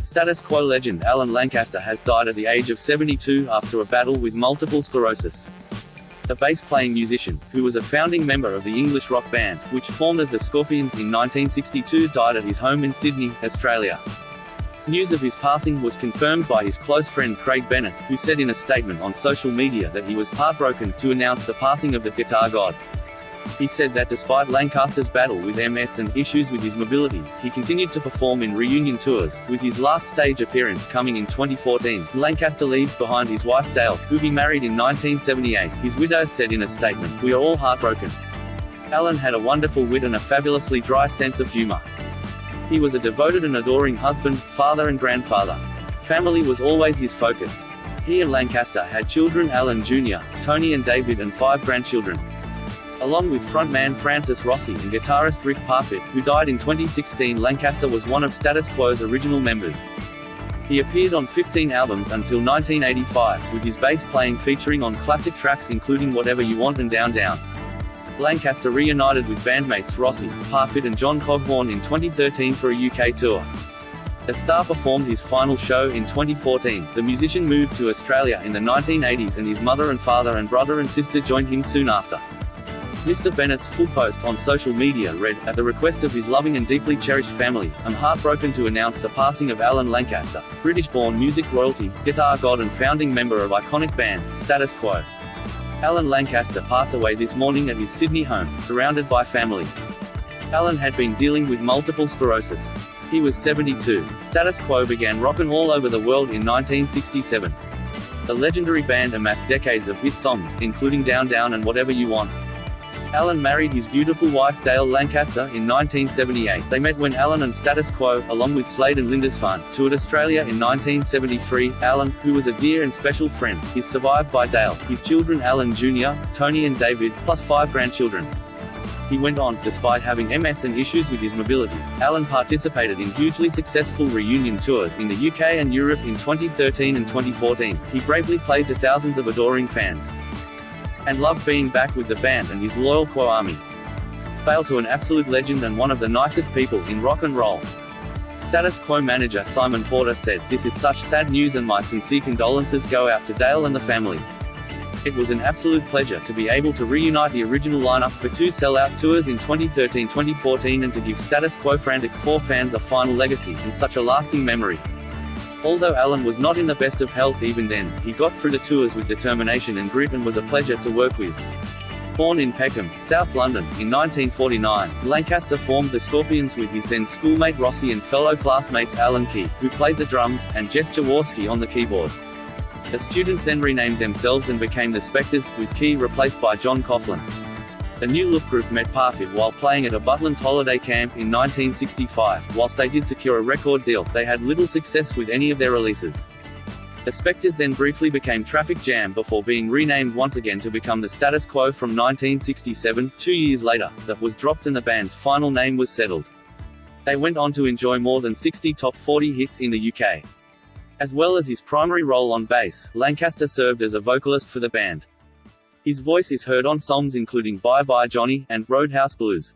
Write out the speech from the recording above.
Status Quo legend Alan Lancaster has died at the age of 72 after a battle with multiple sclerosis. The bass-playing musician, who was a founding member of the English rock band, which formed as the Scorpions in 1962, died at his home in Sydney, Australia. News of his passing was confirmed by his close friend Craig Bennett, who said in a statement on social media that he was heartbroken to announce the passing of the guitar god. He said that despite Lancaster's battle with MS and issues with his mobility, he continued to perform in reunion tours, with his last stage appearance coming in 2014. Lancaster leaves behind his wife Dale, who he married in 1978. His widow said in a statement, "We are all heartbroken. Alan had a wonderful wit and a fabulously dry sense of humor. He was a devoted and adoring husband, father and grandfather. Family was always his focus." He and Lancaster had children Alan Jr., Tony and David, and 5 grandchildren. Along with frontman Francis Rossi and guitarist Rick Parfitt, who died in 2016, Lancaster was one of Status Quo's original members. He appeared on 15 albums until 1985, with his bass playing featuring on classic tracks including Whatever You Want and Down Down. Lancaster reunited with bandmates Rossi, Parfitt and John Coghorn in 2013 for a UK tour. A Star performed his final show in 2014. The musician moved to Australia in the 1980s and his mother and father and brother and sister joined him soon after. Mr. Bennett's full post on social media read, "At the request of his loving and deeply cherished family, I'm heartbroken to announce the passing of Alan Lancaster, British-born music royalty, guitar god and founding member of iconic band, Status Quo." Alan Lancaster passed away this morning at his Sydney home, surrounded by family. Alan had been dealing with multiple sclerosis. He was 72. Status Quo began rockin' all over the world in 1967. The legendary band amassed decades of hit songs, including Down Down and Whatever You Want. Alan married his beautiful wife Dale Lancaster in 1978. They met when Alan and Status Quo, along with Slade and Lindisfarne, toured Australia in 1973. Alan, who was a dear and special friend, is survived by Dale, his children Alan Jr., Tony and David, plus 5 grandchildren. He went on, despite having MS and issues with his mobility, Alan participated in hugely successful reunion tours in the UK and Europe in 2013 and 2014. He bravely played to thousands of adoring fans and loved being back with the band and his loyal Quo army. Hail to an absolute legend and one of the nicest people in rock and roll. Status Quo manager Simon Porter said, "This is such sad news and my sincere condolences go out to Dale and the family. It was an absolute pleasure to be able to reunite the original lineup for 2 sellout tours in 2013-2014 and to give Status Quo frantic 4 fans a final legacy and such a lasting memory." Although Alan was not in the best of health even then, he got through the tours with determination and grit and was a pleasure to work with. Born in Peckham, South London, in 1949, Lancaster formed the Scorpions with his then schoolmate Rossi and fellow classmates Alan Key, who played the drums, and Jess Jaworski on the keyboard. The students then renamed themselves and became the Spectres, with Key replaced by John Coughlin. The new look group met Parfitt while playing at a Butlins holiday camp in 1965. Whilst they did secure a record deal, they had little success with any of their releases. The Spectres then briefly became Traffic Jam before being renamed once again to become the Status Quo from 1967. 2 years later, that was dropped and the band's final name was settled. They went on to enjoy more than 60 top 40 hits in the UK. As well as his primary role on bass, Lancaster served as a vocalist for the band. His voice is heard on songs including Bye Bye Johnny and Roadhouse Blues.